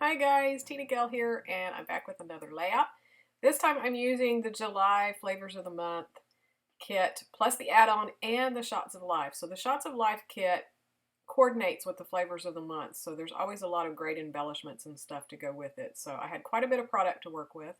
Hi guys, TinaGale here, and I'm back with another layout. This time I'm using the July Flavors of the Month kit, plus the add-on and the Shots of Life. So the Shots of Life kit coordinates with the Flavors of the Month, so there's always a lot of great embellishments and stuff to go with it. So I had quite a bit of product to work with.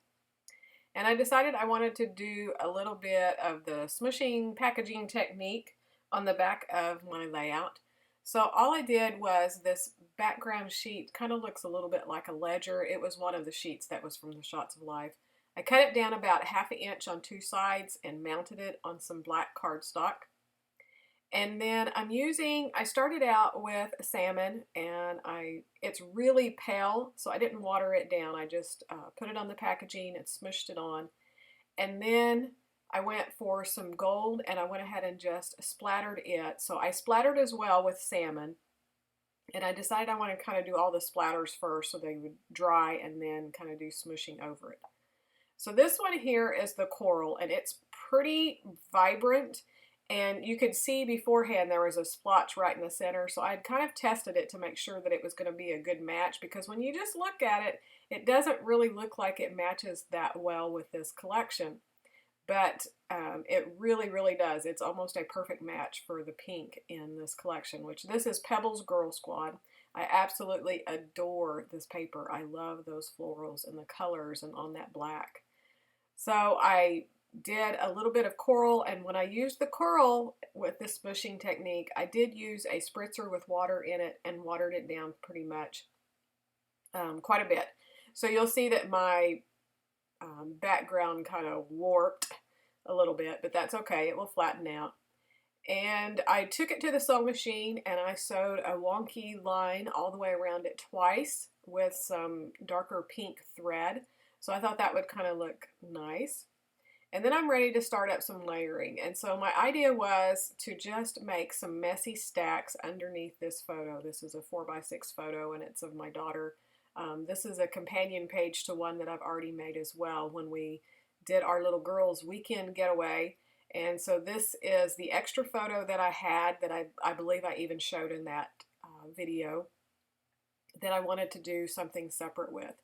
And I decided I wanted to do a little bit of the smushing packaging technique on the back of my layout. So all I did was this background sheet kind of looks a little bit like a ledger. It was one of the sheets that was from the Shots of Life. I cut it down about 1/2 inch on two sides and mounted it on some black cardstock. And then I started out with salmon, and it's really pale, so I didn't water it down. I just put it on the packaging and smushed it on. And then I went for some gold, and I went ahead and just splattered it. So I splattered as well with salmon, and I decided I want to kind of do all the splatters first so they would dry and then kind of do smushing over it. So this one here is the coral, and it's pretty vibrant. And you could see beforehand there was a splotch right in the center, so I had kind of tested it to make sure that it was going to be a good match, because when you just look at it, it doesn't really look like it matches that well with this collection. But it really, really does. It's almost a perfect match for the pink in this collection, which this is Pebbles Girl Squad. I absolutely adore this paper. I love those florals and the colors and on that black. So I did a little bit of coral, and when I used the coral with this smushing technique, I did use a spritzer with water in it and watered it down pretty much quite a bit. So you'll see that my background kind of warped a little bit, but that's okay, it will flatten out. And I took it to the sewing machine and I sewed a wonky line all the way around it twice with some darker pink thread. So I thought that would kind of look nice. And then I'm ready to start up some layering. And so my idea was to just make some messy stacks underneath this photo. This is a 4x6 photo, and it's of my daughter. This is a companion page to one that I've already made as well when we did our little girls' weekend getaway. And so this is the extra photo that I had that I believe I even showed in that video that I wanted to do something separate with.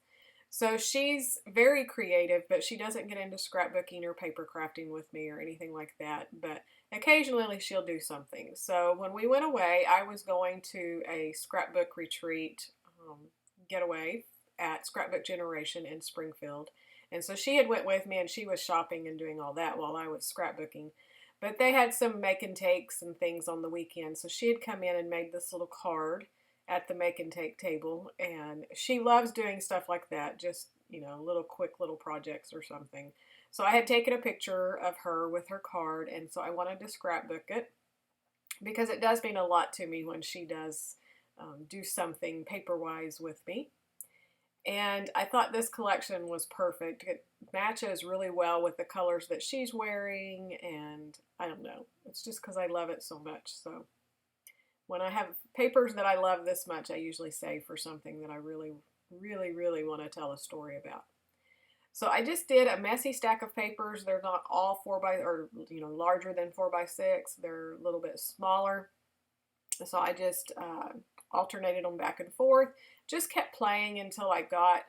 So she's very creative, but she doesn't get into scrapbooking or paper crafting with me or anything like that. But occasionally she'll do something. So when we went away, I was going to a scrapbook retreat getaway at Scrapbook Generation in Springfield. And so she had went with me, and she was shopping and doing all that while I was scrapbooking. But they had some make and takes and things on the weekend. So she had come in and made this little card at the make and take table, and she loves doing stuff like that, just little quick little projects or something. So I had taken a picture of her with her card, and so I wanted to scrapbook it because it does mean a lot to me when she does do something paper wise with me. And I thought this collection was perfect. It matches really well with the colors that she's wearing, and I don't know, it's just because I love it so much. So when I have papers that I love this much, I usually save for something that I really, really, really want to tell a story about. So I just did a messy stack of papers. They're not all larger than 4x6. They're a little bit smaller. So I just alternated them back and forth. Just kept playing until I got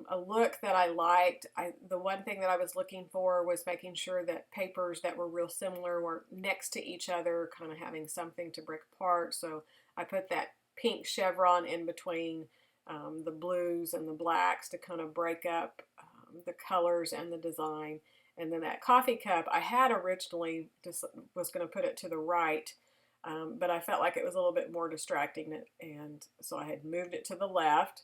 a look that I liked. The one thing that I was looking for was making sure that papers that were real similar were next to each other, kind of having something to break apart. So I put that pink chevron in between the blues and the blacks to kind of break up the colors and the design. And then that coffee cup, I had originally just was going to put it to the right, but I felt like it was a little bit more distracting, and so I had moved it to the left.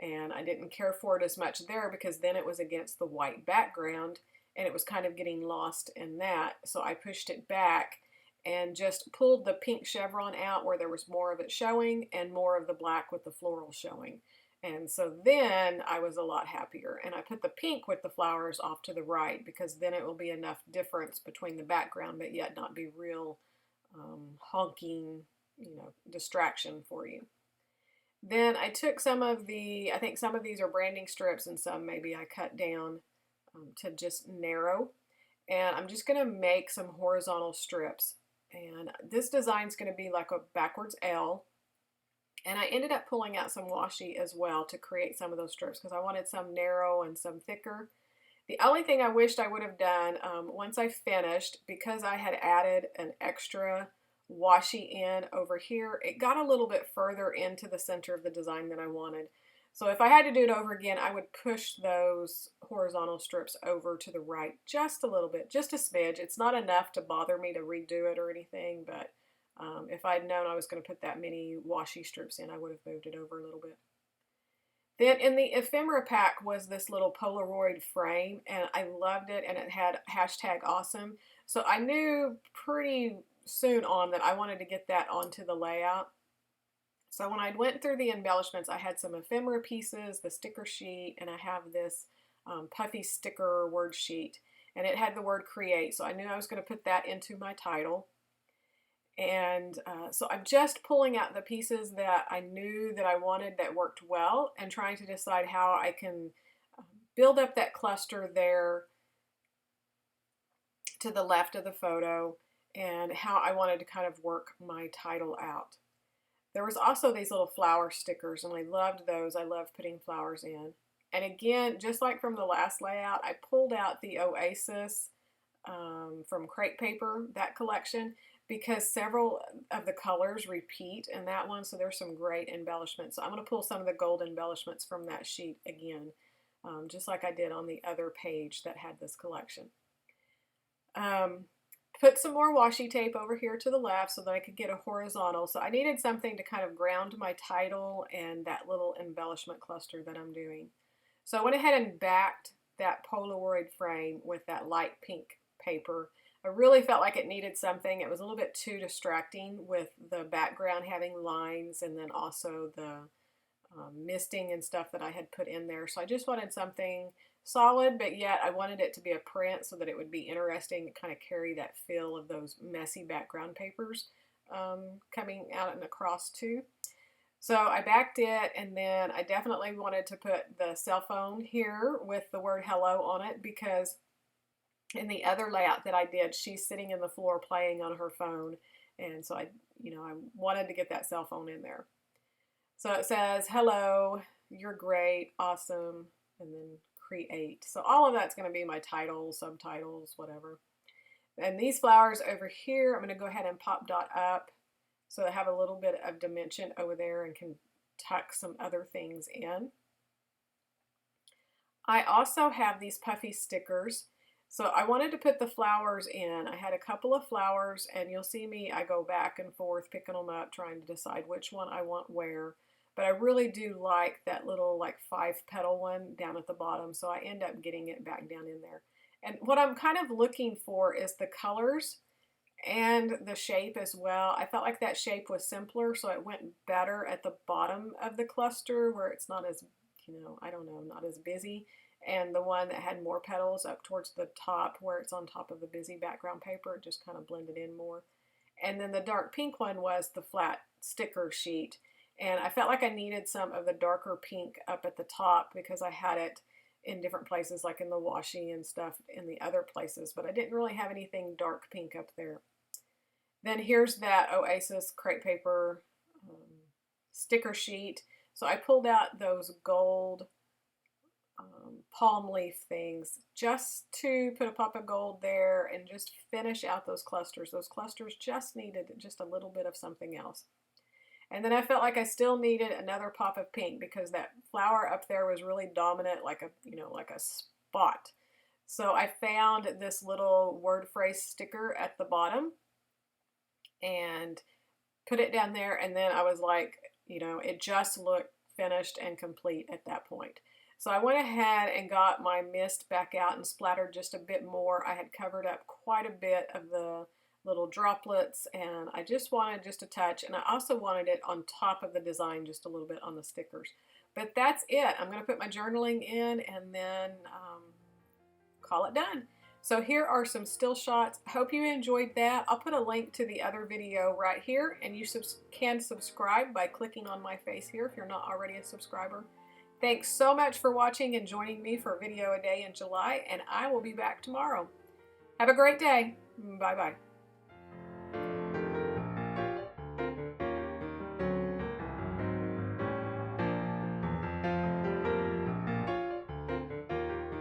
And I didn't care for it as much there because then it was against the white background and it was kind of getting lost in that. So I pushed it back and just pulled the pink chevron out where there was more of it showing and more of the black with the floral showing. And so then I was a lot happier. And I put the pink with the flowers off to the right because then it will be enough difference between the background but yet not be real honking, distraction for you. Then I took I think some of these are branding strips and some maybe I cut down to just narrow. And I'm just going to make some horizontal strips. And this design is going to be like a backwards L. And I ended up pulling out some washi as well to create some of those strips because I wanted some narrow and some thicker. The only thing I wished I would have done once I finished, because I had added an extra washi in over here, it got a little bit further into the center of the design than I wanted. So if I had to do it over again, I would push those horizontal strips over to the right just a little bit, just a smidge. It's not enough to bother me to redo it or anything, but if I'd known I was going to put that many washi strips in, I would have moved it over a little bit. Then in the ephemera pack was this little Polaroid frame, and I loved it, and it had #awesome. So I knew pretty soon on that I wanted to get that onto the layout. So when I went through the embellishments, I had some ephemera pieces, the sticker sheet, and I have this puffy sticker word sheet, and it had the word create. So I knew I was going to put that into my title. And so I'm just pulling out the pieces that I knew that I wanted that worked well and trying to decide how I can build up that cluster there to the left of the photo and how I wanted to kind of work my title out. There was also these little flower stickers, and I loved those. I love putting flowers in. And again, just like from the last layout, I pulled out the Oasis from Crepe Paper, that collection, because several of the colors repeat in that one, so there's some great embellishments. So I'm going to pull some of the gold embellishments from that sheet again, just like I did on the other page that had this collection. Put some more washi tape over here to the left so that I could get a horizontal. So I needed something to kind of ground my title and that little embellishment cluster that I'm doing. So I went ahead and backed that Polaroid frame with that light pink paper. I really felt like it needed something. It was a little bit too distracting with the background having lines and then also the misting and stuff that I had put in there. So I just wanted something solid, but yet I wanted it to be a print so that it would be interesting to kind of carry that feel of those messy background papers coming out and across too. So I backed it, and then I definitely wanted to put the cell phone here with the word hello on it, because in the other layout that I did, she's sitting in the floor playing on her phone, and so I wanted to get that cell phone in there. So it says, hello, you're great, awesome, and then create. So all of that's going to be my titles, subtitles, whatever. And these flowers over here, I'm going to go ahead and pop dot up so I have a little bit of dimension over there and can tuck some other things in. I also have these puffy stickers. So I wanted to put the flowers in. I had a couple of flowers, and you'll see me, I go back and forth picking them up, trying to decide which one I want where. But I really do like that little like 5-petal one down at the bottom, so I end up getting it back down in there. And what I'm kind of looking for is the colors and the shape as well. I felt like that shape was simpler, so it went better at the bottom of the cluster where it's not as, I don't know, not as busy. And the one that had more petals up towards the top where it's on top of the busy background paper, it just kind of blended in more. And then the dark pink one was the flat sticker sheet. And I felt like I needed some of the darker pink up at the top because I had it in different places, like in the washi and stuff in the other places, but I didn't really have anything dark pink up there. Then here's that Oasis Crepe Paper sticker sheet. So I pulled out those gold palm leaf things just to put a pop of gold there and just finish out those clusters. Those clusters just needed just a little bit of something else. And then I felt like I still needed another pop of pink because that flower up there was really dominant, like a spot. So I found this little word phrase sticker at the bottom and put it down there, and then I was like, it just looked finished and complete at that point. So I went ahead and got my mist back out and splattered just a bit more. I had covered up quite a bit of the little droplets, and I just wanted just a touch, and I also wanted it on top of the design just a little bit on the stickers. But that's it. I'm going to put my journaling in and then call it done. So here are some still shots. Hope you enjoyed that. I'll put a link to the other video right here, and you can subscribe by clicking on my face here if you're not already a subscriber. Thanks so much for watching and joining me for a video a day in July, and I will be back tomorrow. Have a great day. Bye-bye.